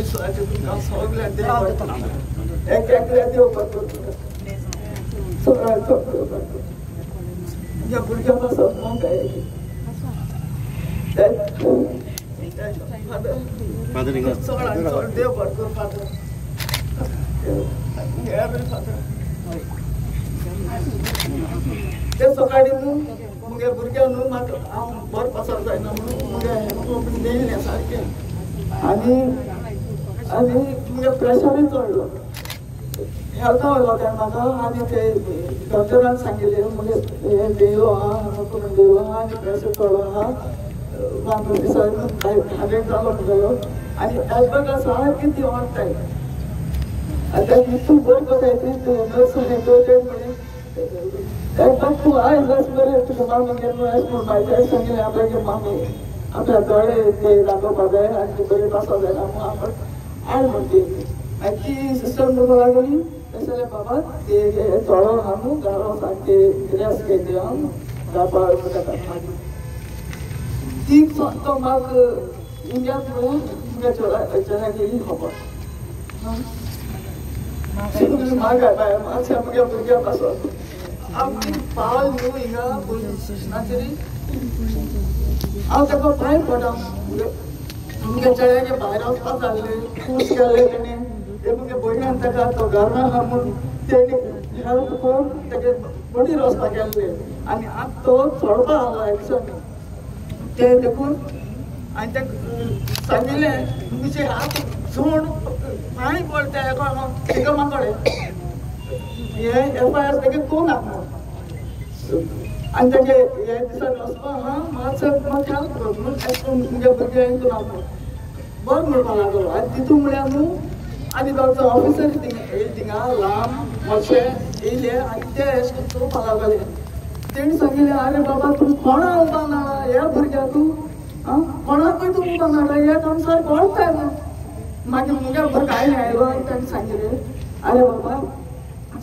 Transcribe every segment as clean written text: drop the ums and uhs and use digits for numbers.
पैसवाचे तुमकां सगळ्यांक देव एक देव बरोबर सगळ्यांक ह्या भुरग्यां पासून मग सगळ्यांक देव बरोबर फादर ते सकाळी न्हू मुगे भुरग्यां न्हू म्हाका हांव बरो पासप जायना म्हणून मुगे नेयलें सारकें आनी मुगे प्रेशरूय चडलो हेल्था वयलो तें म्हाका आनी ते डॉक्टरान सांगिल्लें मुगे हें देयलो आहा नको म्हण देयलो आहा आनी प्रेशर चडलो आहा 100 जालो म्हणलो आनी एलबर्टा सारकी ती ऑन टायम आतां इतू बरी कोतायची नर्सरी दोन म्हणे तू आयज बरें तुका मामी गेलो म्हूण बायच्या सांगिल्लें आपल्यागे मामी आपल्या दोळे ते दाखोवपा जाय आनी ती बरी पासो जायना म्हूण आपण आय म्हणटी आनी ती सिस्टर म्हणूंक लागली तशें जाल्यार बाबा ते चोडो आहा न्हू घालो सारके रेस्ट घेतली हांव जावपा ताका मागीर ती तो म्हाका इंडियांत म्हणून मुगे चेड्याक गेली खबर म्हाका बाय मातशें मुगे भुरग्या पासून आमची पावल न्हू हिंगा पुलीस स्टेशनाचेर हांव ताका भायर पडा मुगे चेड्यागे भायर वचपाक जाल्लें खूश केल्लें तेणें ते मुगे भयण्यान ताका तो घरान आहा म्हूण तेणी हेल्प करून तागे बडीर वचपाक गेल्लें आनी आतां तो चडपा आलो एक्शन ते देखून आनी ताका सांगिल्लें तुमचे हात झोण पाणी पडते तिका कडेन हे FIR तेगे कोण आहा आनी तेगे हे दिसान वचपा हा मातसो म्हाका हेल्प कर म्हणून एश कोन्न तुमगे भुरगे हितून आहा बरो म्हणपा लागलो आनी तितून म्हळ्यार न्हू आनी तो ऑफिसर थिंगा राम मोशे येयले आनी ते एश कोन्न चोवपा लागले तेणी सांगिल्लें आरे बाबा तूं कोणा उबा नाडा ह्या भुरग्याक तूं कोणाकूय तूं उबा नाडा हे काम सारकें कळटा न्हू मागीर मुगे भुरगो आयलो आनी ताणें सांगिल्लें आरे बाबा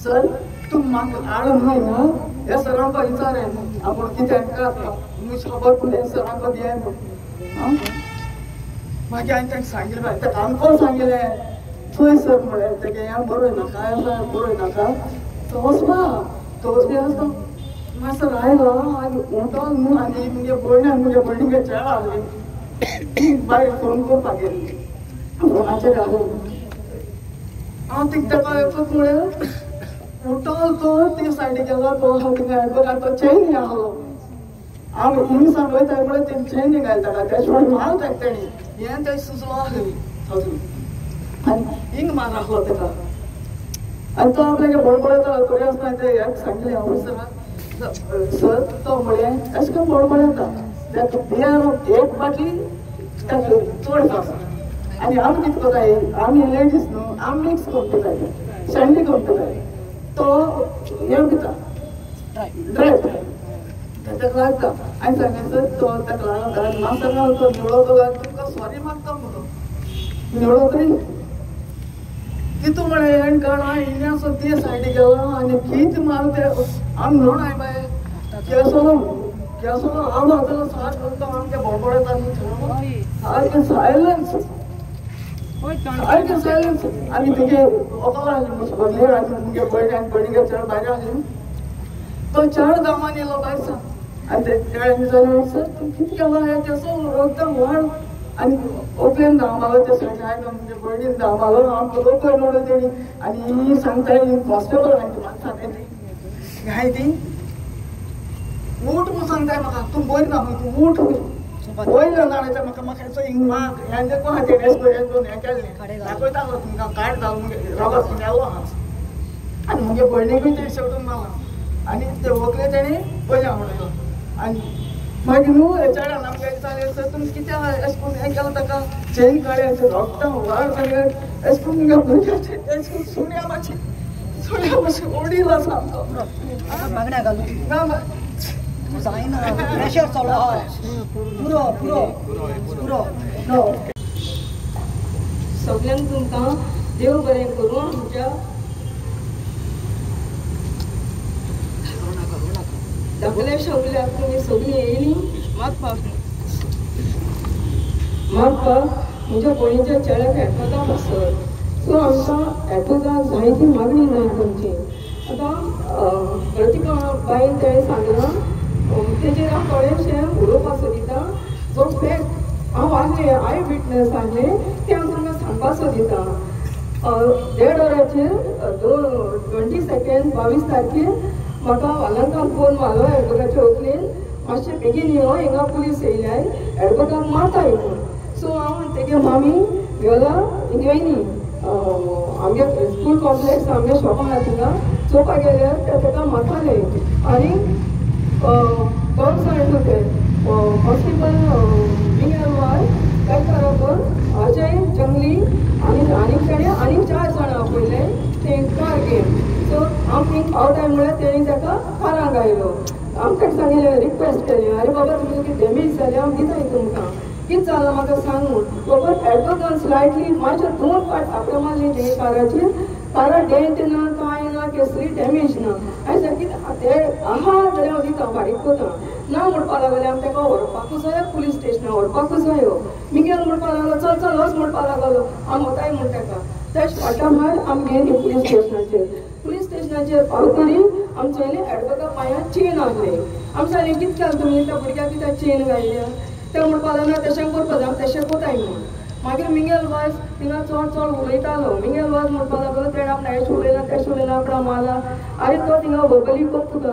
सर तूं म्हाका हाडून न्हू हे सरांको विचार आपूण कितें करता तुमी खबर पूण हे सरांको दियाय म्हूण मागीर हांवें तांकां सांगिल्लें बाय ताका आमको सांगिल्लें थंय सर म्हळें तेगे हें बरोय नाका बरोय नाका तो वचपा तो वचपी आसता मातसो आयलो आनी उठो न्हू आनी मुगे भयण्यान मुगे भयणीगे चेडो आहली बायर फोन करपाक गेल्ली फोनाचेर घालून हांव तिका ताका येतच म्हळ्यार उठोल तो ते सायडीक गेलो तो हांव तिका बघा तो चेनी आहलो हांव हिंगसान वयता म्हळ्यार तेणी चेनी घालता ताका तेश म्हण मारता तेणी हें तें सुचलो आहली अजून आनी हिंग मार आहलो ताका आनी तो आपल्यागे बडबडयता तरी आसतना ते हेक सांगिल्लें ऑफिसराक सर तो म्हळें अशें करून बडबडयता ताका बियर एक बाटली ताका चड आसा आनी आमी कितें कोताय आमी लेडीज न्हू आमी मिक्स करून पिताय शँडी करून पिताय तो हें पिता ड्राय ताका लागता आनी सांगिल्लें तो ताका लागून मातसो घाल तो निवळो तो घाल तुमकां सॉरी मागता म्हणून निवळो तरी तितू म्हळें हें काणा हिंगासो ते सायडीक गेलो आनी कितें मार ते आमी न्हूणाय बाय केसलो हांव जालो सारको तो आमगे बडबडयता न्हू सारकें सायलन्स सारकें सायलन्स आनी तेगे वकल आहली बदली आनी मुगे भयणीगे चेडो भायर आहली तो चेडो गांवान येयलो भायर सान आनी ते चेड्यान विचारलें सर तूं कितें केलो हें तेसो एकदम व्हड आनी ओपलेन धांवलो ते सायडीन मुगे भयणीन धांवलो आमकां लोकय म्हणून तेणी आनी सांगताय हॉस्पिटल हांवें म्हाका सांगताय हांय ती उठ म्हणून सांगताय म्हाका तूं बरी ना तूं उठ वयलो जाणायचें म्हाका हें देखून हातीर हें दोन हें केल्लें दाखयतालो तुमकां कार्ड जावन रगत गेलो आहा आनी मुगे भयणीकूय तेणी शेवटून मारला आनी ते व्हंकले तेणी पयल्या म्हणलो आनी मागीर न्हू हे चेड्यान आमकां विचारलें सर तुमी कित्या अशें करून हें केलां ताका चेन काडया रोगटा व्हड जाल्यार अशें करून मुगे भुरग्याचें अशें करून सुण्या मातशें ओडिला सामको मागण्या घालून जायना प्रेशर चलो हय पुरो नो सगळ्यांक तुमकां देव बरें करूं आमच्या धाकल्या शौल्याक तुमी सगळीं येयलीं मागपाक म्हज्या भयणीच्या चेड्याक हेडपाक एडवोकेट जायती मागणी जाय तुमची आतां प्रतीका बायन तेणें सांगलां तेजेर हांव थोडेशें उलोवपाक सोदिता जो फॅक्ट हांव आहले आय विटनस आहले ते हांव तुमकां सांगपाक सोदिता देड वराचेर 22 तारखेर म्हाका वालांतान फोन मारलो एडवोकेटाच्या वकलीन मातशें बेगीन यो हिंगा पुलीस येयल्याय एडवोकेटाक मारताय म्हणून सो हांव तेगे मामी गेला हिंगा आमगे स्कूल कॉम्प्लेक्स आमगे शॉपां आहा थिंगा चोवपाक गेल्यार ते ताका मारताले आनी कोण सांगता ते कॉन्स्टेबल विंगरवार काय करापर अजय जंगली आनी तेणें आनी 4 जाणां आपयले ते कार घेवन सो हांव थिंग पावताय म्हळ्यार तेणी ताका कारांक घायलो हांव ताका सांगिल्लें रिक्वेस्ट केलें अरे बाबा तुमकां कितें डॅमेज जालें हांव दिताय तुमकां कितें जालां म्हाका सांग म्हूण बाबा एडवोकेटान स्लायटली मातशें 2 फावट आपल्या मारली तेगे काराचेर कारा डेंट ना कांय ना कसली डॅमेज ना हांवें सारकी ते आहा जाल्यार हांव दिता फारीक कोता ना म्हणपाक लागले हांव ताका व्हरपाकूच जाय पुलीस स्टेशनार व्हरपाकूच जायो मिगेल म्हणपाक लागलो चल चल वच म्हणपाक लागलो हांव वताय म्हण ताका त्या फाटा भायर आमी गेली पुलीस स्टेशनाचेर पावतरी आमी चोयलें एडवोकेट पांयां चेन आहले आमी सांगलें कितें केलें तुमी त्या भुरग्याक कित्याक चेन घायल्या ते म्हणपाक लागलो तशें करपाक हांव तशें कोताय म्हणून मागीर मिंगेल वायज थिंगा चड चड उलयतालो मिंगेल वायज म्हणपाक लागलो तेणें आपणें हें उलयना तेशें उलयना आपणा मारला आरे तो थिंगा वर्बली कोप तुका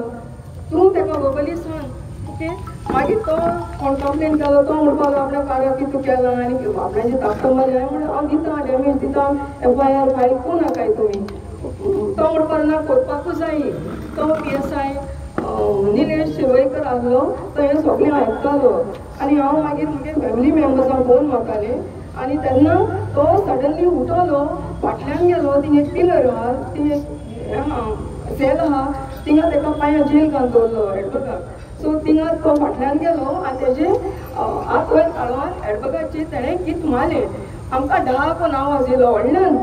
तूं ताका वर्बली सांग ओके मागीर तो कोण कंप्लेन केलो तो म्हणपाक लागलो आपल्या काराक कितें केलां आनी आपल्याचें तापता मारलें म्हणून हांव दिता डॅमेज दिता FIR फायल करूं नाकाय तुमी तो म्हणपाक ना करपाकूच जाय तो PSI निलेश शिवयकर आहलो तो हें सगळें आयकतालो आनी हांव मागीर म्हगे फॅमिली मेंबर्सांक फोन मारतालें आनी तेन्ना तो सडनली उठलो फाटल्यान गेलो थिंग एक पिलर आहा ती सेल आहा थिंगा ताका पांयां जेल घालून दवरलो एडवोकेट सो थिंगा तो फाटल्यान गेलो आनी तेजे हात वयर काडून एडवोकेटचे तेणें गीत मारलें आमकां ढाको आवाज येयलो व्हडल्यान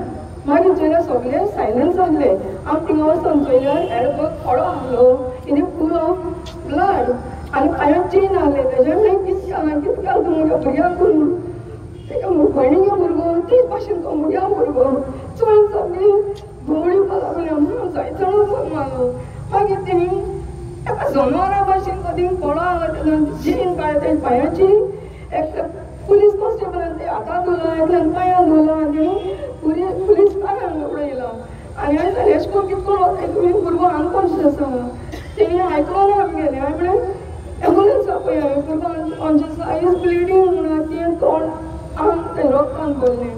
मागीर चोयल्यार सगळें सायलन्स जाल्लें हांव थिंगा वचून चोयल्यार एडवोकेट पडो आहलो इन फूल ऑफ ब्लड आनी पांयां चेन आहले तेजे मागीर कितें केलें तुमगे भुरग्यांक करून तेका भयणीगे भुरगो तेच भाशेन तो भुरग्या भुरगो चोयन सगळीं भोंवडी लागली म्हणून जायतो फोन मारलो मागीर तेणी ताका जनावरां भाशेन कधी पडो चेन काडले तेजे पांयाची एक पुलीस कॉन्स्टेबलान ते हाताक धरलो एकल्यान पांयां धरलो आनी पुलीस कारांक उडयलो आनी हांवें सांगलें एशें करून कितें करून वताय तुमी भुरगो अनकॉन्शियस आहा तेणी आयकलो ना आमी गेले हांवें म्हळें एम्बुलन्स आपय हांवें भुरगो अनकॉन्शियस आहा इज ब्लिडींग म्हणून तें तोंड ते रोगपान भरलें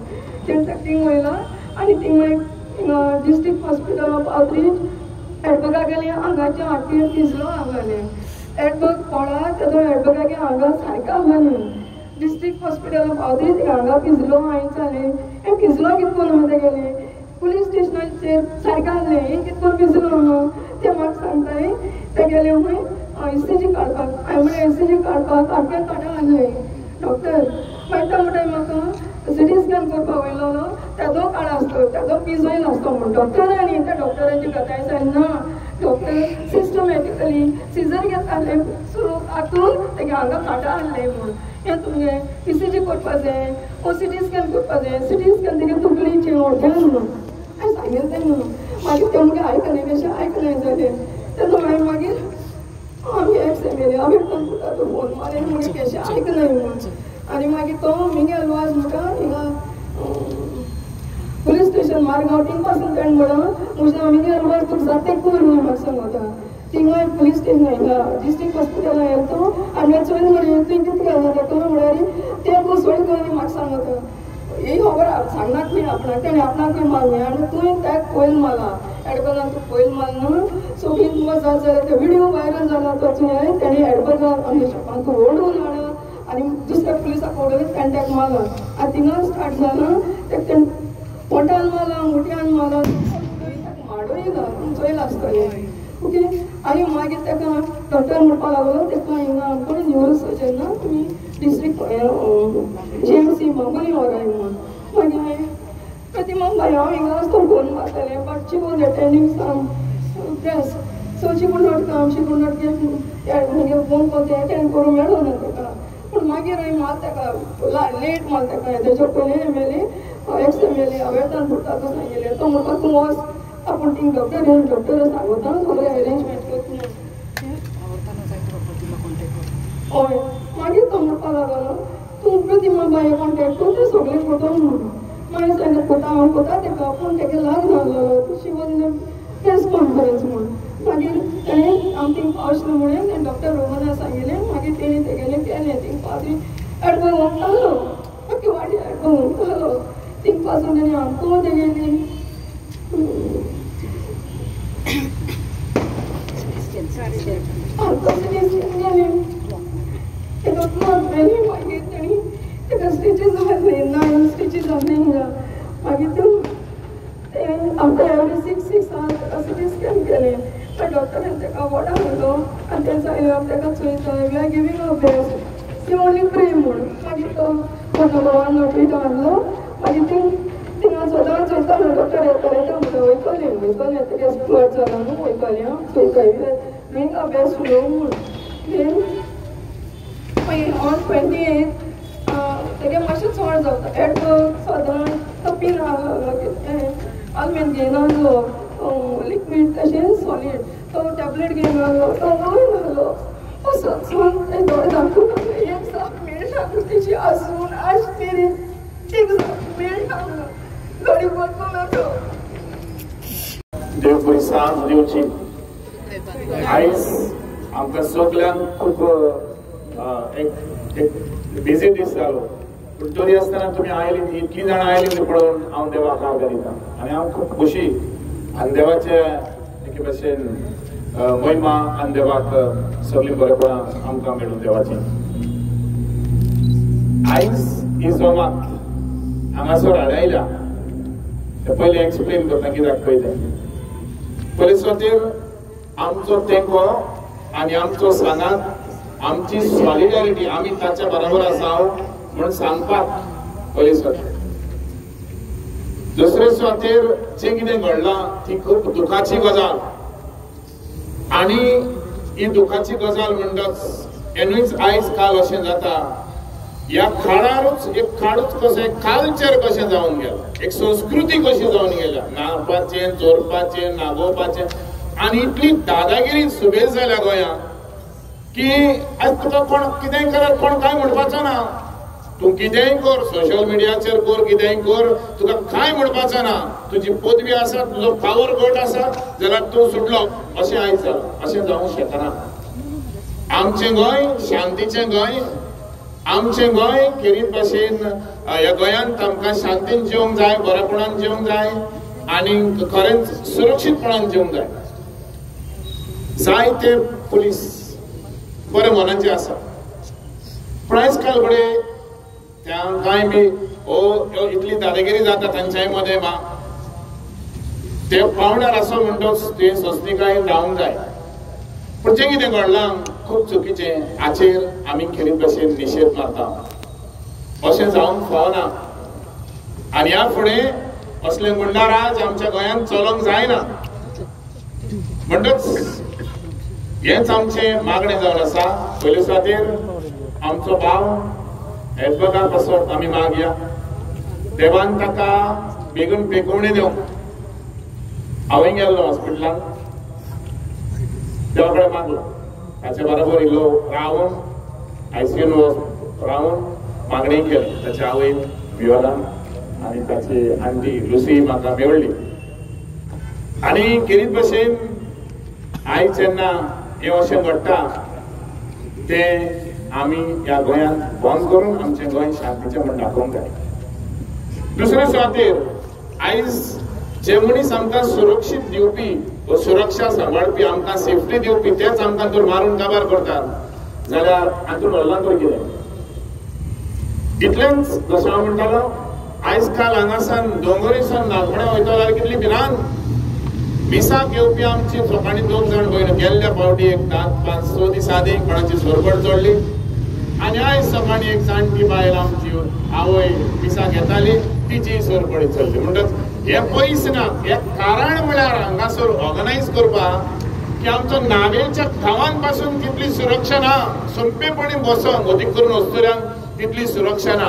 तेणें ताका थिंग वयलो आनी थिंग मागीर district hospital of outreach advocate गेलें आंगाच्या हातीर पिजलो आंगालें एडवोकेट पडा तेजो एडवोकेट हांगा सारकें आसलें डिस्ट्रिक्ट हॉस्पिटल ऑफ आउटरीच हांगा पिजलो हांवें जालें हें पिजलो कितें करून हांव गेलें पुलीस स्टेशनाचेर सारकें आसलें हें कितें करून पिजलो हांव ते म्हाका सांगताय ते गेले खंय ECG काडपाक हांवें म्हळें ECG काडपाक सारकें काडा आहलें डॉक्टर मागीर तो म्हणटा म्हाका CT स्कॅन करपाक वयलो तेजो काळ आसलो तेजो पिजोयल आसलो म्हण डॉक्टरांनी त्या डॉक्टरांची कथाय सांग ना डॉक्टर सिस्टमॅटिकली सिजर घेताले सुरू हातून तेगे हांगा काटा आहले म्हूण हें तुमगे ECG करपाक जाय CT स्कॅन करपाक जाय CT स्कॅन तेगे तकलीचें व्हडल्यान म्हणून हांवें सांगिल्लें तें न्हू मागीर ते मुगे आयकलें कशें आयकलें जालें तेजो मागीर आमी एक्स आमी कंप्युटराचो फोन मारेन मुगे कशें आयकनाय म्हणून आनी मागीर तो मिगेल वाज म्हाका हिंगा पुलीस स्टेशन मारगांव थिंग पासून तेणें म्हणून म्हज्या मिगेल वाज तुका जातें कर म्हणून म्हाका सांगता थिंगा पुलीस स्टेशन हिंगा डिस्ट्रिक्ट हॉस्पिटलान येयलो तो आनी चोयन म्हणून तुवें कितें केलें ताका म्हळ्यार ते सोड करून म्हाका सांगता ही खबर सांगनात न्ही आपणाक तेणें आपणाक मारलें आनी तुवें ताका पयल मारला एडवोकेटान तूं पयल मारना सो कितें तुका जाय जाल्यार ते व्हिडियो व्हायरल जाला तो तेणें एडवोकेटाक आमच्या शॉपांत ओडून हाडला आनी दुसऱ्या पुलिसाक ओडून कॉन्टेक्ट मारला आनी थिंगा स्टार्ट जालां तेका पोटान मारला मुठ्यान मारला माडूय घालून चोयला आसतलें ओके आनी मागीर ताका डॉक्टर म्हणपाक लागलो ताका हिंगा कोण न्यूरो सर्जन ना तुमी डिस्ट्रिक्ट GMC बांबोली व्हराय म्हणून मागीर हांवें प्रतिमा बाय हांव हिंगा आसतो फोन मारतालें but she was attending some press so she could not come she could not get म्हगे फोन कॉल ते अटेंड करूंक मेळ्ळो ना ताका पूण पूण मागीर हांवें मात ताका लेट मात ताका तेच्या पयलीं एमएलए एक्स एमएलए हांवें पुरता तो सांगिल्लें तो म्हणटा तूं वच आपूण थिंग डॉक्टर सांगता सगळें अरेंजमेंट करता हय मागीर तो म्हणपा लागलो तूं प्रतिमा बाय कॉन्टेक्ट कर तें सगळें करता म्हणून मागीर सांगलें कोता हांव कोता ताका पूण ताका लाग नासलो शी वॉज इन प्रेस कॉन्फरन्स म्हणून मागीर ताणें हांव थिंग पावचलें म्हणून तें डॉक्टर रोमना सांगिल्लें मागीर तेणी तेगेलें केलें थिंग पावली एडवो वंतालो आख्खी वाडी एडवो वंतालो थिंग पासून तेणी आमकां तेगेली आमकां गेली तेका क्लॉथ घाली मागीर तेणी तेका स्टिचीस घातली 9 स्टिचीस घातली हिंगा मागीर ते आमकां एवरी 6 आवर्स सिटी स्कॅन केलें पण डॉक्टरान तेका वडा म्हणलो आनी तें सांगलें तेका चोयता we are giving a best ती ओन्ली प्रे म्हूण मागीर तो भगवान नोटीस हाडलो मागीर थिंगा सदां चोयतालो डॉक्टर येताले तो म्हणटा वयतलें तेगे ब्लड जाला न्हू वयतलें चोयता गिवींग अ बेस्ट न्हू म्हूण देन मागीर ऑन 28 तेगे मातशें चड जाता एडवो सदां तपीन आलमेन घेयनासलो लिक्वीड तशें सॉलीड तो टॅबलेट घेवन लागलो तो वयर लागलो असो सांग दोळे दाखोवन एक साप मेळटा तेची आसून आसली रे एक साप मेळटा दोळे बदलून लागलो देव बरी सांज दिवची आयज आमकां सगळ्यांक खूब एक बिजी दीस जालो पूण तरी आसतना तुमी आयली इतली जाणां आयली पळोवन हांव देवाक आभार दिता आनी हांव खूब खोशी आनी देवाचे एके भशेन महिमा आनी देवाक सगळीं बरेपणां आमकां मेळून देवाची आयज इजोमाक हांगासर हाडायल्या ते पयलीं एक्सप्लेन करता कित्याक पयलें पयले सुवातेर आमचो तेंको आनी आमचो सांगात आमची सॉलिडारिटी आमी ताच्या बरोबर आसा म्हणून सांगपाक पयले सुवातेर दुसरे सुवातेर जें कितें घडलां ती खूब दुखाची गजाल आनी ही दुखाची गजाल म्हणटाच एनूच आयज काल अशें जाता ह्या खाडारूच एक खाडूच कशें एक कल्चर कशें जावन गेलां एक संस्कृती कशी जावन गेल्या नारपाचें चोरपाचें नागोवपाचें आनी इतली दादागिरी सुबेज जाल्या गोंयांत की आयज तुका कोण कितेंय कर कोण कांय म्हणपाचो ना तूं कितेंय कर सोशल मिडियाचेर कर कितेंय कर तुका कांय म्हणपाचो ना तुजी पदवी आसा तुजो पावर गट आसा जाल्यार तूं सुटलो अशें आयज जालां अशें जावंक शकना आमचें गोंय शांतीचें गोंय आमचें गोंय खेरीत भाशेन ह्या गोंयांत आमकां शांतीन जिवंक जाय बरेपणान जिवंक जाय आनी खरेंच सुरक्षीतपणान जिवंक जाय जायते पुलीस बरे मनाचे आसा पूण आयज काल फुडें कांय बी इतली दादागिरी जाता तांच्याय मदें मा ते पावण्यार आसा म्हणटच ते सस्तिकाय जावंक जाय पूण जें कितें घडलां खूब चुकीचें हाचेर आमी खेरीत भाशेन निशेध मारता अशें जावंक फावना आनी ह्या फुडें असले गुंडाराज आमच्या गोंयांत चलोंक जायना म्हणटच हेच आमचें मागणें जावन आसा पयले सुवातेर आमचो भाव एडवोकेट पासत आमी मागया देवान ताका बेगीन पेकोवणी दिवंक हांवें गेल्लो हॉस्पिटलांत देवा कडेन मागलो ताचे बरोबर इल्लो रावन आयसीयून रावन मागणी केली ताचे आवयन वियोला आनी ताची आंटी लुसी म्हाका मेवळ्ळी आनी खेरीत भशेन आयज जेन्ना हें अशें घडटा तें आमी ह्या गोंयांत बंद करून आमचें गोंय शांतीचें म्हूण दाखोवंक जाय दुसरे सुवातेर आयज जे मनीस आमकां सुरक्षीत दिवपी वा सुरक्षा सांबाळपी आमकां सेफ्टी दिवपी तेच आमकां जर मारून काबार करतात जाल्यार हातूंत व्हडलां तर कितें इतलेंच जसो हांव म्हणटालो आयज काल हांगासान दोंगोरीसान नागमोड्या वयता जाल्यार कितली भिरांत मिसाक येवपी आमची लोकांनी 2 जाण पळयले गेल्ल्या फावटी एक 5-6 दिसां आदी कोणाची सोरबड चडली आनी आयज सकाळीं एक जाणटी बायल आमची आवय मिसाक येताली तिची सोरबडी चल्ली म्हणटच हे पयस ना हे कारण म्हळ्यार हांगासर ऑर्गनायज करपाक की आमच्या नावेच्या गावांपासून तितली सुरक्षा ना, सोंपेपणी बसोंक अदीक करून वस्तुऱ्यांक तितली सुरक्षा ना.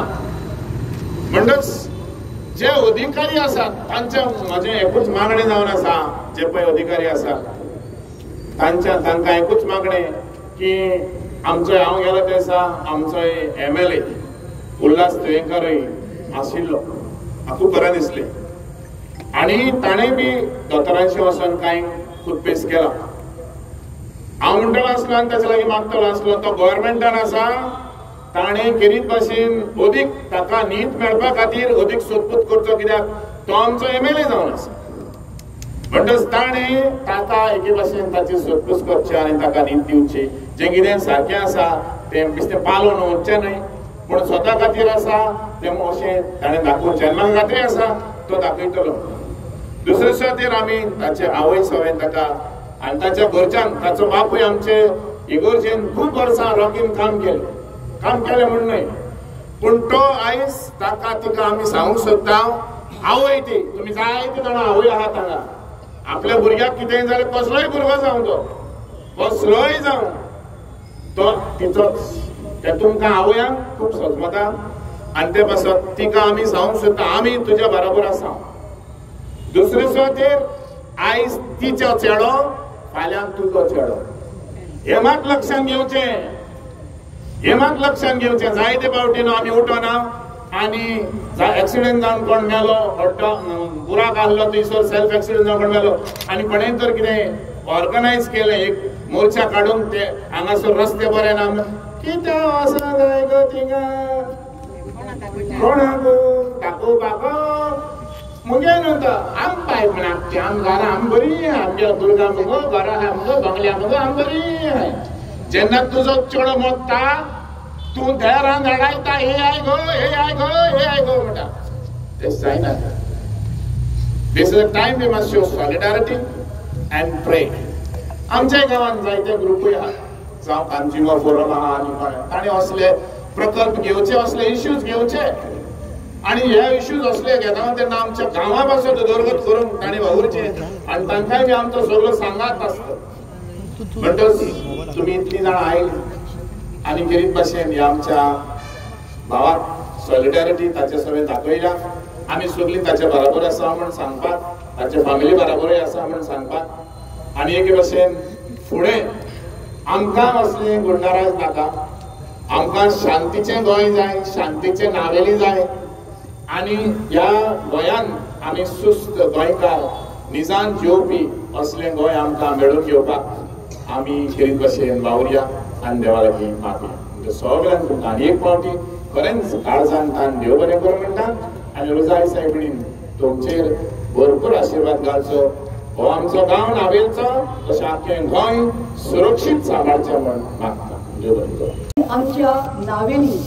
म्हणटच जे अधिकारी आसात तांच्या म्हजें एकूच मागणें जावन आसा, जे पळय अधिकारी आसात तांकां एकूच मागणें की आमचो हांव गेलो त्या दिसा आमचो MLA उल्हास तुयेंकरय आशिल्लो, म्हाका बरें दिसलें आनी ताणें बी दोतोरांशी वचोन कांय खुदपेस केला. हांव म्हणटलो आसलो आनी ताचे लागीं मागतलो आसलो, तो गव्हर्मेंटान आसा, ताणें केरीत भाशेन अदीक ताका न्हीद मेळपा खातीर अदीक सोदपूत करचो, कित्याक तो आमचो MLA जावन आसा. म्हणटच ताणें ताका एके भाशेन ताची सोदपूस करची आनी ताका न्हीद दिवची. जें कितें सारकें आसा तें बेश्टें पालोवन वचचें न्हय, पूण स्वता खातीर आसा तें अशें ताणें दाखोवन जन्मा खातीर आसा तो दाखयतलो. दुसरे सुवातेर आमी ताचे आवय सवयन ताका आनी ताच्या घरच्यांक, ताचो बापूय आमचे इगोर्जेन खूब वर्सां रॉकीन काम केलें म्हण न्हय, पूण तो आयज ताका तिका आमी सांगूंक सोदता, आवय ती तुमी जायते जाणां आवय आहात हांगा, आपल्या भुरग्याक कितेंय जाल्यार कसलोय भुरगो जावं तो, कसलोय जावं तो तिचोच, ते तुमकां आवयांक खूब सजमता आनी ते पासत तिका आमी सांगूंक सोदता आमी तुज्या बरोबर आसा. दुसरे सुवातेर आयज तिचो चेडो फाल्यां तुजो चेडो, हें मात लक्षांत घेवचें, हें मात लक्षांत घेवचें. जायते फावटी आमी उठोना आनी एक्सिडेंट जावन कोण मेलो, हड्डो बुराक आहलो थंयसर सेल्फ एक्सिडेंट जावन कोण मेलो आनी कोणें तर कितें ऑर्गनायज केलें एक मोर्चा काडून ते हांगासर रस्ते बरे ना, कितें वचों जाय गो थिंगा कोणाक दाखोवपाक मुगे न्हू तो आम पायप म्हणा आम घरां आम बरी आमगे दुर्गा मुगो घरां आहा मुगो बंगल्या मुगो आम बरी हाय. जेन्ना तुजो चेडो मोडटा तूं देरान धाडायता हे आय गो हे आय गो हे आय गो म्हणटा, तें जायना. This is a time we must show solidarity and pray. आमच्या गांवांत जायते ग्रुपूय आहा, जावं कन्झ्युमर फोरम आहा आनी कोण, ताणें असले प्रकल्प घेवचे, असले इश्यूज घेवचे आनी हे इश्यूज असले घेता तेन्ना आमच्या गांवा पासून उदरगत करूंक ताणें वावुरचें आनी तांकांय बी आमचो सगळो सांगात आसता. म्हणटच तुमी इतलीं जाणां आयलीं आनी केरीत भाशेन ह्या आमच्या भावाक सॉलिडारिटी ताचे सगळें दाखयल्या. आमी सगळीं ताचे बराबर आसा म्हण सांगपाक, ताचे फॅमिली बराबरूय आसा म्हण सांगपाक आनी एके भाशेन फुडें आमकां असलें गुंडाराज नाका, आमकां शांतीचें गोंय जाय, शांतीचें नावेली जाय आनी ह्या गोंयान आमी सुस्त गोंयकार निजान जेवपी असलें गोंय आमकां मेळून घेवपाक आमी केरीत भाशेन वावुरया आनी देवा लागीं मागया. सगळ्यांक म्हणटा आनी एक फावटी खरेंच काळजान तान देव बरें करूं म्हणटा आनी रोजाई सायबीण तुमचेर भरपूर आशिर्वाद घालचो. हो आमचो गांव नावेलचो अशें आख्खें गोंय सुरक्षीत सांबाळचें म्हण मागता. देव बरें करूं. आमच्या नावेली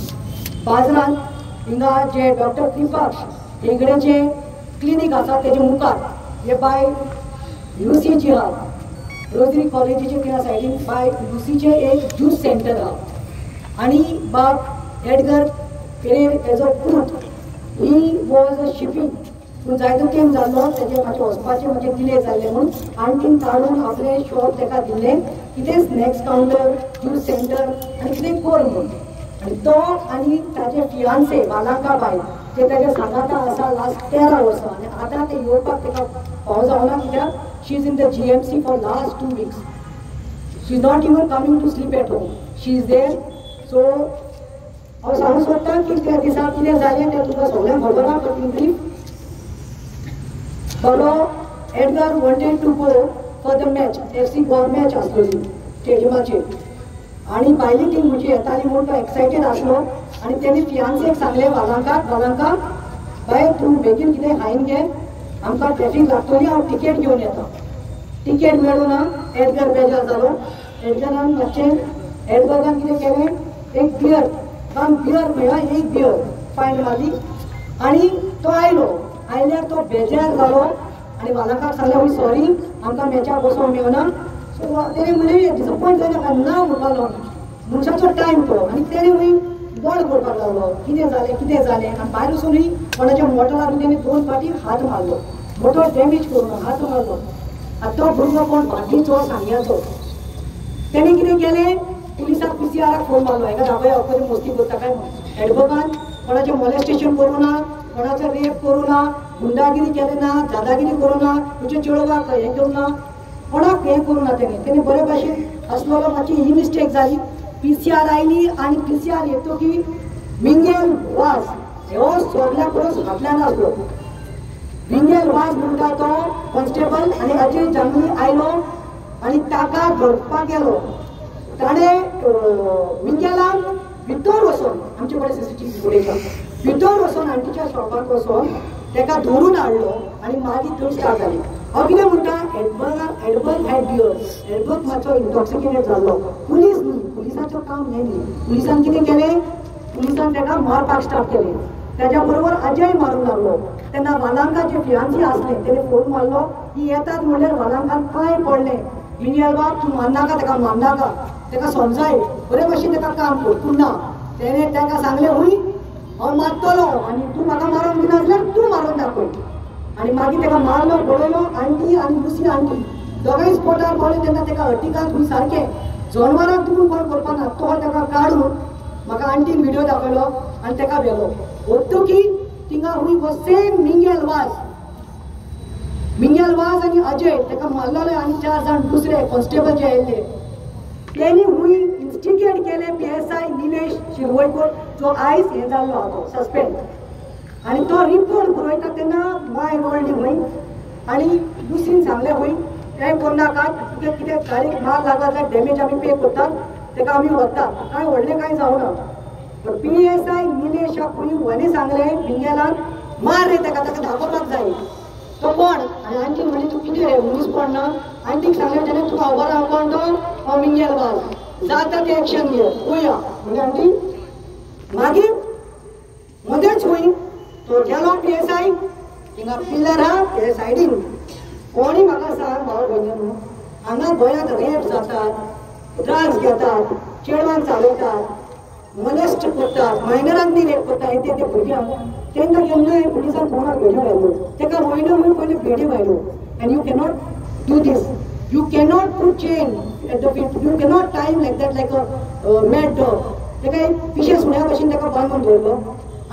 बाजारांत हिंगा जे डॉक्टर कृपाक हेगडेचे क्लिनीक आसा तेजे मुखार हे बाय UCची आहा, रोजरी कॉलेजीचे त्या सायडीन बाय UCचे एक ज्यूस सेंटर आहा आनी बाब एडगर पेरेर एज अ पूत ही वॉज अ शिपींग पूण जायतो केम जाल्लो तेजे मातशें वचपाचें मातशें डिले जाल्लें म्हूण आणखीन काडून आपलें शॉप ताका दिल्लें कितें स्नॅक्स कावंटर ज्यूस सेंटर आनी कितें कर म्हूण. आनी तो आनी ताचे फियांसे वालांका बाय ते ताच्या सांगाता आसा लास्ट 13 वर्सां आनी आतां ते येवपाक ताका फाव जावना कित्याक she is in the GMC for last 2 weeks. She is not even coming to sleep at home, she is there. So हांव सांगूंक सोदतां की त्या दिसा कितें जालें तें तुका सगळ्यांक खबर आहा. बट इन ब्रीफ, बरो Edgar wanted to go for the match, FC Goa match आसलोली स्टेडियमाचेर आनी भायली टीम म्हजी येताली म्हूण तो एक्सायटेड आसलो आनी तेणी फियांसेक सांगलें वालांका बाय तूं बेगीन कितें खायन घे, आमकां ट्रॅफिक लागतली, हांव टिकेट घेवन येता. टिकेट मेळूना, एडगर बेजार जालो. एडगरान मातशें एडगरान कितें केलें, एक बियर मेळ्ळा, एक बियर फायन मारली आनी तो आयल्यार तो बेजार जालो आनी वालांकाक सांगलें सॉरी आमकां मॅचाक बसोंक मेळना. सो तेणें म्हणलें डिसअपॉयंट जालें ना म्हणपाक लागलो, मनशाचो टायम तो आनी तेणें मागीर गोड करपाक लागलो कितें जालें आनी भायर वचूनय कोणाच्या मोटरार तेणें 2 फावटी हात मारलो, मोटर डॅमेज करून हात मारलो आतां तो भुरगो कोण भाटलीचो सांग्याचो तेणे कितें केलें पुलिसाक PCR फोन मारलो हेका धाबे अकरी मस्ती करता काय म्हणून हेडबगान कोणाचें मॉलेस्टेशन करूं ना कोणाचो रेप करूं ना गुंडागिरी केलें ना दादागिरी करूं ना तुज्या चेडवाक हें करूं ना कोणाक हें करूं ना तेणें बरे भाशेन आसलेलो मातशी ही मिस्टेक जाली PCR आयली आनी PCR येतकी मिंगेल वास हो सोगल्या परस फाटल्यान आसलो मिंगेल वास म्हणटा तो कॉन्स्टेबल आनी अजय जांगली आयलो आनी ताका धरपाक गेलो ताणें मिंगेलान भितर वचून आमचे कडेन CCTV फुटेज आसा भितर वचून आंटीच्या शॉपाक वचून ताका धरून हाडलो आनी मागीर थंय स्टार्ट जाली हांव कितें म्हणटा एडबर्ग हॅड बियर एडबर्ग मातसो इंटॉक्सिकेटेड जाल्लो पुलीस न्ही पुलिसाचो काम हें न्ही पुलिसान कितें केलें पुलिसान ताका मारपाक स्टार्ट केलें त्याच्या बरोबर अजय मारूंक लागलो तेन्ना वालांका जे फियांसी आसले तेणें फोन मारलो की येतात म्हणल्यार वालांकान पांय पडलें मिंगेल बाब तूं मारनाका ताका मारनाका ताका समजाय बरे भशेन ताका काम कर पूण ना तेणें ताका सांगलें हुंय हांव मारतलो आनी तूं म्हाका मारूंक दिना जाल्यार तूं मारून दाखय आनी मागीर ताका मारलो पळयलो आंटी आनी दुसरी आंटी दोगांय स्पॉटार पावले तेन्ना ताका हट्टिकांत हुंय सारकें जनवराक तुमून कोण करपाना तो ताका काडून म्हाका आंटीन व्हिडियो दाखयलो आनी ताका व्हेलो वतकी थिंगा हुंय वो सेम मिंगेल वाज आनी अजय ताका मारलेले आनी 4 जाण दुसरे कॉन्स्टेबल जे आयिल्ले तेणी हुंय इन्स्टिगेट केले PSI निलेश शिरवयकर जो आयज हें जाल्लो आहा तो सस्पेंड आनी तो रिपोर्ट बरयता तेन्ना माय रडली हुंय आनी दुसरीन सांगलें हुंय हें करनाका तुगे कितें गाडीक मार लागला जाल्यार डॅमेज आमी पे करतात ताका आमी व्हरतात कांय व्हडलें कांय जावना पण PSI निलेशाक हुंय वने सांगलें मिंगेलान मार रे ताका धांवपाक जाय तो कोण आनी आंटी म्हणली तूं कितें रे मनीस कोण ना आंटीक सांगलें तेणें तूं खबर आहा कोण तो हांव मिंगेल वाज जाता तें एक्शन घे पळोवया म्हणजे आंटी मागीर मदेंच हुंय तो गेलो PSI थिंगा पिल्लर आहा ते सायडीन कोणी म्हाका सांग भाव भयण हांगा गोंयांत रेप जातात ड्रग्स घेतात चेडवांक चालयतात मोलेस्ट करतात मायनरांक बी रेप करतात ते भुरग्यांक तेंकां केन्नाय पुलिसान कोणाक भेड्यो घायलो ताका वयलो म्हणून पयलीं भेड्यो घायलो and you cannot do this you cannot put chain at the feet you cannot tie him like that like a mad dog ताका एक पिशे सुण्या भशेन ताका बांदून दवरलो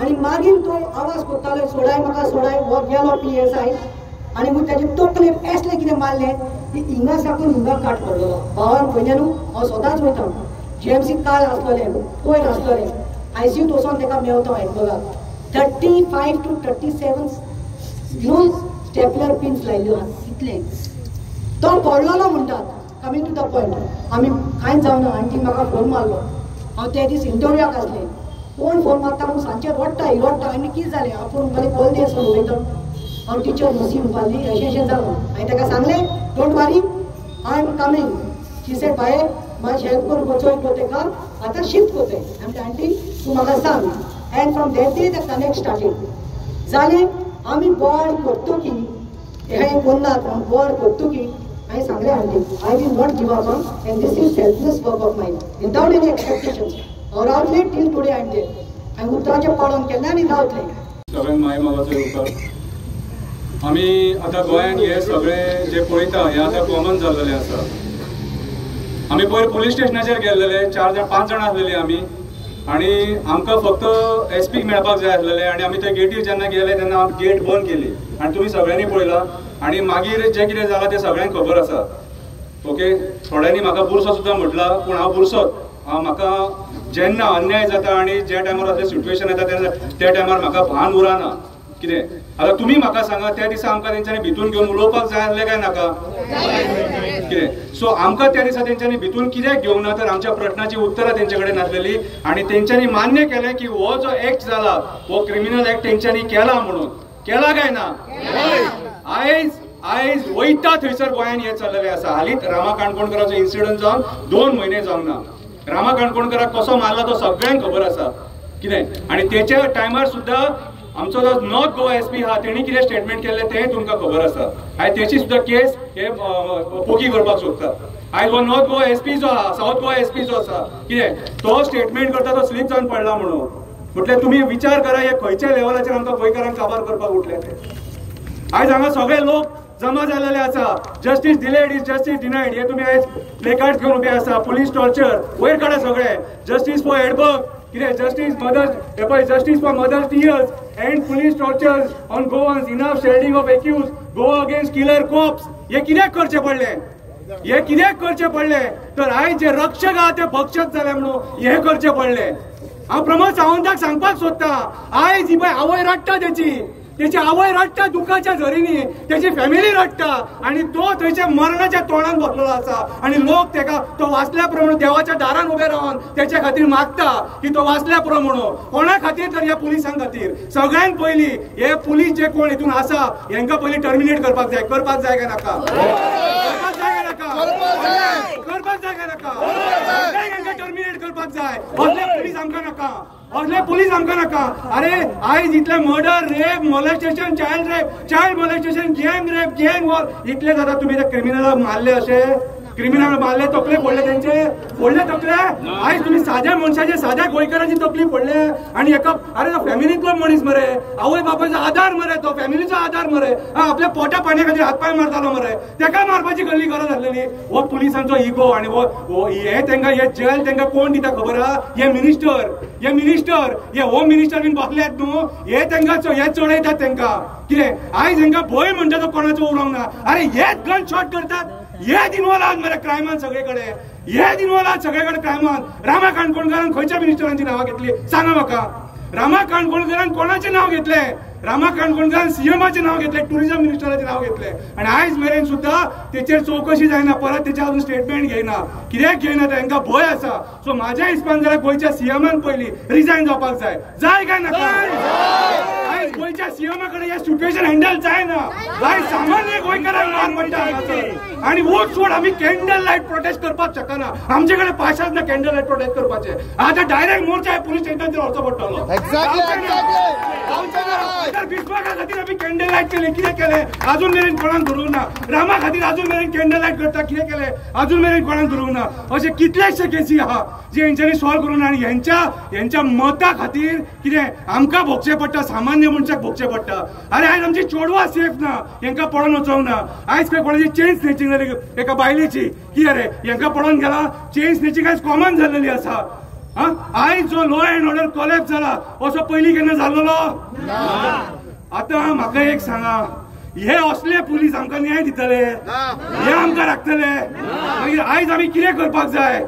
आनी मागीर तो आवाज करतालो सोडाय म्हाका सोडाय हो गेलो PSI आनी मग ताचे तोकले एसले कितें मारलें की हिंगा साकून हिंगा काट पडलो भावान पयलें न्हू हांव सदांच वयता GMC काल आसलोलें पयर आसलोलें ICUत वचोन ताका मेवता हांवें बघा 35 to 37 नो स्टेपलर पिन्स लायल्यो इतलें तो पडलोलो म्हणटात कमींग टू द पॉयंट आमी कांयच जावना आंटी म्हाका फोन मारलो हांव ते दीस इंटरव्यूक आसलें कोण फोन मारता म्हणून सांजचें रडटा आनी कितें जालें आपूण बरें कॉल दे असो उलयता हांव टिचर नसी म्हणपाली अशें जालें हांवें ताका सांगलें don't worry I am coming she said bye मातशें हेल्प करून वचोय ताका आतां शिफ्ट कोताय आमचे आंटी तूं म्हाका सांग end from that day the connect started जालें आमी बोर्ड करतकी हें कोन्नात बोर्ड करतकी हांवें सांगलें aunty I will not give up and this is selfless work of mine without any expectations हांव रावतलें टील टुडे आंटी हांवें उतराचें पाडून केलें आनी रावतलें सगळ्यांक माय मोगाचो उपकार आमी आतां गोंयांत हे सगळें जे पळयता हें आतां कॉमन जाल्लेलें आसा आमी पयर पुलीस स्टेशनाचेर गेल्लेले 4 जाण 5 जाणां आसलेलीं आमी आनी आमकां फक्त SP मेळपाक जाय आसलेलें आनी आमी थंय गेटीर जेन्ना गेले तेन्ना आमी गेट बंद केली आनी तुमी सगळ्यांनी पळयलां आनी मागीर जें कितें जालां तें सगळ्यांक खबर आसा ओके थोड्यांनी म्हाका बुरसो सुद्दां म्हटला पूण हांव बुरसोच म्हाका जेन्ना अन्याय जाता आनी ज्या टायमार असलें सिट्युएशन येता तेन्ना त्या टायमार म्हाका भान उरना कितें आतां तुमी म्हाका सांगा त्या दिसा आमकां तेंच्यांनी भितून घेवन उलोवपाक जाय आसलें काय नाका कितें सो आमकां त्या दिसा तेंच्यांनी भितून कित्याक घेवंक ना तर आमच्या प्रश्नाची उतरां तेंचे कडेन नासलेली आनी तेंच्यांनी मान्य केलें की हो जो एक्ट जाला हो क्रिमिनल एक्ट तेंच्यांनी केला म्हणून केला काय ना आयज वयता थंयसर गोंयांत हें चल्लेलें आसा हालींच रामा काणकोणकराचो इन्सिडंट जावन 2 म्हयने जावंक ना रामा काणकोणकराक कसो मारला तो सगळ्यांक खबर आसा कितें आनी तेच्या टायमार सुद्दां आमचो जो नॉर्थ गोवा SP आहा तेणी कितें स्टेटमेंट केल्लें तें तुमकां खबर आसा आयज तेची सुद्दां केस हे पोकी करपाक सोदतात आयज हो नॉर्थ गोवा SP जो आहा साऊथ गोवा SP जो आसा कितें तो स्टेटमेंट करता तो स्लीप जावन पडला म्हणून म्हटल्यार तुमी विचार करा हे खंयच्या लेवलाचेर आमकां गोंयकारांक काबार करपाक उठले ते आयज हांगा सगळे लोक जमा जाल्ले आसा. जस्टीस डिलेड इज जस्टीस डिनायड हे तुम्ही आयज प्लेकार्ड घेवन उबे आसा. पुलीस टॉर्चर वयर काडा सगळे. जस्टीस फॉर एडबर्ग कितें जस्टीस मदर हे पळय justice for mother tears and police tortures on Goans enough shielding of accused go against killer cops. हे कित्याक करचे पडले? हे कित्याक करचे पडले? तर आयज जे रक्षक आहा ते भक्षक जाले म्हणून हे करचे पडले. हांव प्रमोद सावंताक सांगपाक सोदता आयज ही पळय आवय रडटा तेची आवय रडटा दुखाच्या झरींनी तेची फॅमिली रडटा आणि तो थंयच्या मरणाच्या तोंडान बसलेलो आसा आणि लोक तेका तो वाचल्या प्रमाणे देवाच्या दारान उबे रावन तेच्या खातीर मागता की तो वाचल्या प्रमाणे. कोणा खातीर तर ह्या पुलिसां खातीर. सगळ्यांत पयलीं हे पुलीस जे कोण हितून आसा हेंका पयलीं टर्मिनेट करपाक जाय काय नाका? करपाक जाय काय नाका? टर्मिनेट करपाक जाय. असले पुलीस आमकां नाका. अरे आयज इतले murder rape molestation child molestation गँग वॉर इतले जाता. तुम्ही ते क्रिमिनलाक मारले अशे क्रिमिनल मारले तकले फोडले त्यांचे फोडले तकले. आयज तुम्ही साध्या मनशाचे साध्या गोंयकारांची तकली फोडले आणि एका अरे तो फॅमिलीतलो मनीस मरे आवय बापायचो आधार मरे तो फॅमिलीचो आधार मरे आपल्या पोटा पाण्या खातीर हातपाय मारतालो मरे तेका मारपाची कसली गरज आसलेली? हो पुलिसांचो इगो आणि हे तेंका हे जेल तेंका कोण दिता खबर आहा? हे मिनिस्टर हे होम मिनिस्टर बीन बसल्यात न्हू हे तेंका हे चडयतात तेंका. कितें आयज हेंका भंय म्हणटा तो कोणाचो उरोंक ना. अरे हेच गन शॉट करतात. हे दिनवलात मरे क्रायमान सगळीकडे. हे दिनवलात सगळीकडे क्रायमान. रामा काणकोणकारान खंयच्या मिनिस्टरांची नांवां घेतली सांगा म्हाका? रामा काणकोणकारान कोणाचें नांव घेतलें? रामा काणकोणकारान सीएमाचें नांव घेतलें टुरिझम मिनिस्टराचें नांव घेतलें आणि आयज मेरेन सुद्धा तेचेर चौकशी जायना. परत तेचे अजून स्टेटमेंट घेयना. कित्याक घेयना? तांकां भंय आसा. सो म्हाज्या हिसपान जाल्यार गोंयच्या सीएमान पयलीं रिजायन जावपाक जाय काय नाका? आयज गोंयच्या सीएमा कडेन हे सिच्युएशन हँडल जायना. आयज सामान्य गोंयकारांक मार पडटा आणि वोट सोड आमी कॅन्डल लायट प्रोटेस्ट करपाक शकना. आमचे कडेन पाशाच ना कॅन्डल लायट प्रोटेस्ट करपाचे. आतां डायरेक्ट मोर्चा पुलीस स्टेशनाचेर वचचो पडटलो. बिस्माका खातीर आमी कॅन्डल लायट केले. कितें केलें अजून मेरेन कोणाक धरूंक ना. रामा खातीर अजून मेरेन कॅन्डल लायट करता. कितें केलें अजून मेरेन कोणाक धरूंक ना. अशे कितलेशे केसी आहा जे हेंच्यांनी सॉल्व करून आणि हेंच्या मता खातीर कितें आमकां भोगचें पडटा सामान्य मनशाक भोगचें पडटा. अरे आयज आमची चोडवां सेफ ना हेंका पडोन वचोंक ना. आयज खंय कोणाची चेन स्नेचिंग जाली एका बायलेची कितें रे हेंका पडोन गेला. चेन स्नेचिंग आयज कॉमन जाल्लेली आसा. आयज जो लॉ अँड ऑर्डर कॉलेप्स जाला असो पयलीं केन्ना जाल्लो? आता म्हाका एक सांगा हे असले पुलीस आमकां न्याय दितले? हे आमकां राखतले? मागीर आयज आमी कितें करपाक जाय?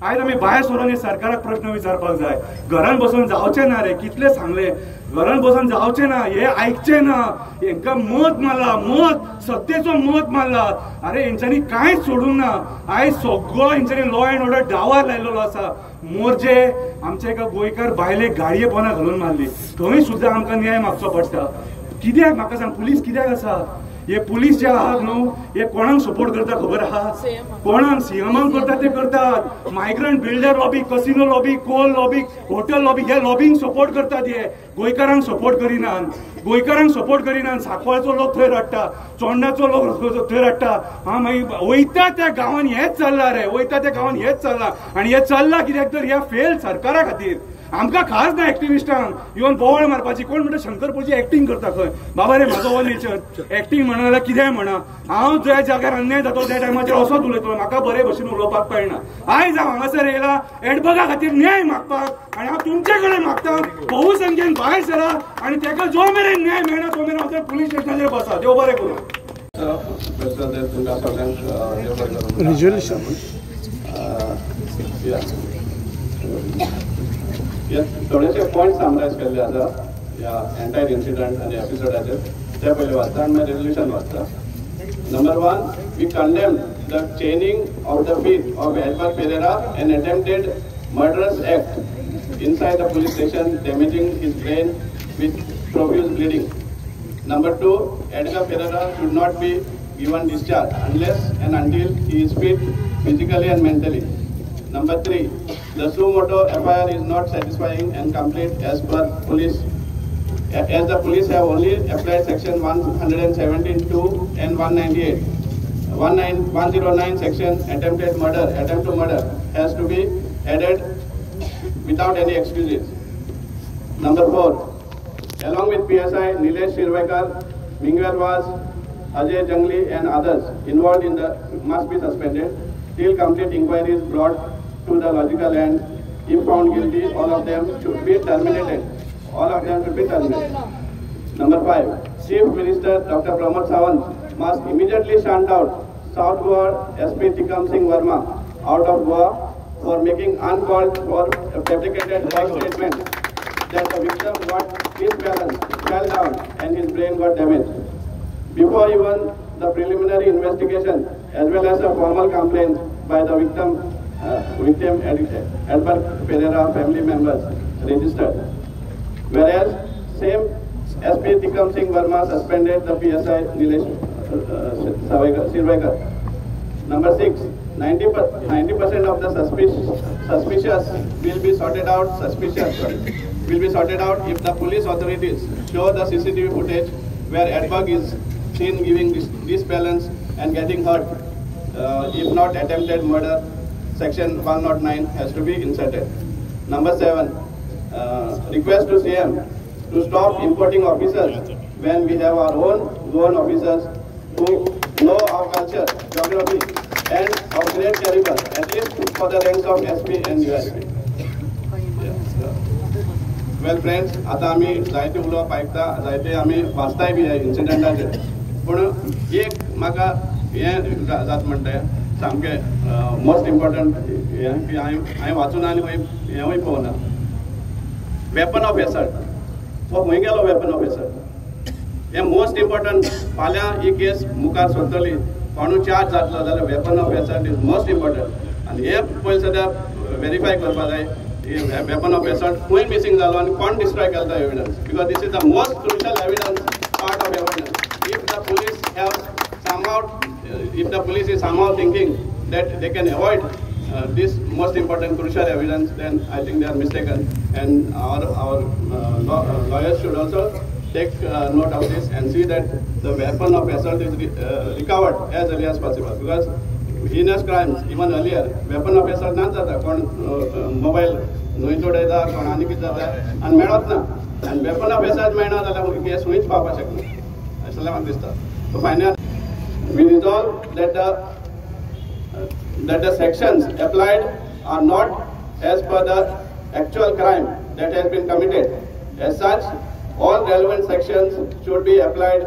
आयज आमी भायर सरून हे सरकाराक प्रश्न विचारपाक जाय. घरान बसून जावचें ना रे. कितले सांगले घरान बसून जावचें ना. हे आयकचे ना. हेंका मत मारला सत्तेचो मत मारला. अरे हेंच्यांनी कांयच सोडूंक ना. आयज सगळो हेंच्यांनी लॉ अँड ऑर्डर डावार लायलेलो आसा. मोर्चे आमचे एका गोंयकार बायले गाडये पोना घालून मारली. थंय सुद्दां आमकां न्याय मागचो पडटा. कित्याक म्हाका सांग पुलीस कित्याक आसा? हे पुलीस जे आहात न्हू हे कोणाक सपोर्ट करता खबर आहा? कोणाक? सीएमाक करता ते करतात. Migrant builder lobby casino lobby coal lobby hotel lobby हे लॉबींग सपोर्ट करतात. हे गोंयकारांक सपोर्ट करिनात. सांकवाळचो लोक थंय रडटा. चोंडाचो लोक थंय रडटा. मागीर वयता त्या गांवांत हेच चल्ला रे. आनी हे चल्ला कित्याक तर ह्या फेल सरकारा खातीर. आमकां खास ना एक्टिविस्टांक इवन बोवाळ मारपाची. कोण म्हणटा शंकरपूरची एक्टिंग करता खंय? बाबा रे म्हाजो हो नेचर एक्टिंग म्हणा जाल्यार कितेंय म्हणा. हांव ज्या जाग्यार अन्याय जातो त्या टायमाचेर असोच उलयतलो. म्हाका बरे भशेन उलोवपाक कळना. आयज हांव हांगासर येयला एडबर्गा खातीर न्याय मागपाक आनी हांव तुमचे कडेन मागता भोवसंख्येन भायर सरा आनी ताका जो मेरेन न्याय मेळना तो मेरेन हांव पुलीस स्टेशनाचेर बसा. देव बरें करूं. थोडेसे पॉइंट समरायज केल्ले आसा ह्या एंटायर इन्सिडंट आनी एपिसोडाचेर. ते पयलीं वाचता आनी मागीर रेजोल्युशन वाचता. Number 1, we condemn the chaining of the feet of Edberg Pereira an attempted murderous act inside the police station, damaging his brain with profuse bleeding. Number 2, Edgar Pereira should not be given discharge unless and until he is fit physically and mentally. Number 3, the suo motu FIR is not satisfying and complete as per police, as the police have only applied section 117(2) and 198. 109 section attempted murder, attempt to murder has to be added without any excuses. Number 4, along with PSI Nilesh Shirvaikar, Mingwal was Ajay Jangli and others involved in the must be suspended till complete inquiry is brought to the logical end. If found guilty, all of them should be terminated. All of them should be terminated. Number 5. Chief Minister Dr. Pramod Sawant must immediately shunt out South Goa SP Tikam Singh Verma out of Goa for making uncalled for fabricated false statements that the victim got his balance, fell down and his brain got damaged. Before even the preliminary investigation as well as a formal complaint by the victim Edward Pereira family members registered. Whereas same SP Tikam Singh Verma suspended the PSI Nilesh Sirvaikar. Number 6. 90% of the suspicious will be sorted out if the police authorities show the CCTV footage where Edberg is seen giving this balance and getting hurt. If not attempted murder, section 109 has to be inserted. Number 7. Request to CM to stop importing officers when we have our own zone officers who know our culture, geography and of great caliber, at least for the ranks of SP and USP. Well friends, आता आम्ही जायते उलोवप आयकता, जायते आम्ही वाचताय बी इन्सिडेंटाचेर. पूण एक म्हाका हें जाता म्हणटा सामकें मोस्ट इम्पॉर्टंट हें की हांवें वाचून आनी हेंवूय पळोवना. वेपन ऑफ एसल्ट हो खंय गेलो वेपन ऑफ एसल्ट हें मोस्ट इम्पॉर्टंट. फाल्यां ही केस मुखार सरतली, कोणूय चार्ज जातलो जाल्यार weapon of assault is most important आनी हें पयलीं सद्या व्हेरीफाय करपा जाय. Weapon of assault खंय मिसिंग जालो आनी कोण डिस्ट्रॉय केलो तो evidence, because this is the most crucial evidence part of evidence. If the police is somehow thinking that they can avoid this most important crucial evidence, then I think they are mistaken, and our lawyers should also take note of this and see that the weapon of assault is recovered as early as possible, because heinous crimes even earlier weapon of assault ना जाता, कोण mobile न्हय तोडयता, कोण आनी कितें जाता आनी मेळत ना, आनी वेपन ऑफ assault मेळना जाल्यार केस खंयच पावपाक शकना अशें म्हाका दिसता. So finally we resolve that the sections applied are not as per the actual crime that has been committed. As such, all relevant sections should be applied,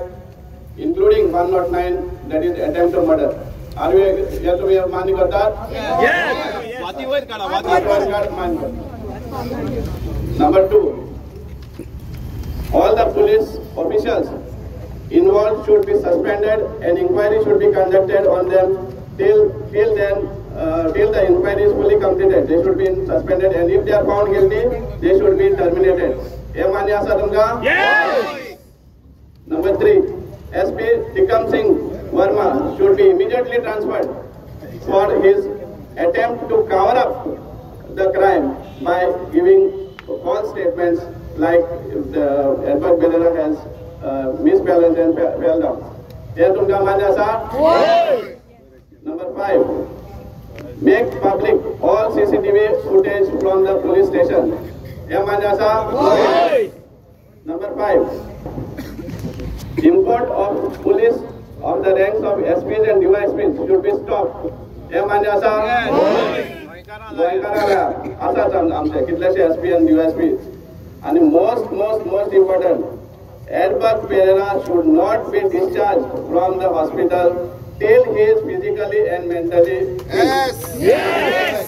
including 109, that is attempt to murder. Are we here to be मान्य करतात? Yes. Number 2, all the police officials involved should be suspended and inquiry should be conducted on them till the inquiry is fully completed. They should be suspended, and if they are found guilty, they should be terminated. Ye manya asa tumka? Yes. Number 3, SP Tikam Singh Verma should be immediately transferred for his attempt to cover up the crime by giving false statements like Edward Pereira has misbalanced and fell down. Ye tumka manya asa? Yes. Number 5, make public all CCTV footage from the police station. Ye manya asa? Yes. Number 5, import of police of the ranks of SPs and DYSPs should be stopped. Ye manya asa? Yes. Asa आमचे कितलेशे SP and DYSPs. And most important, Edberg Pereira should not be discharged from the hospital till he is physically and mentally fit. Yes. Yes.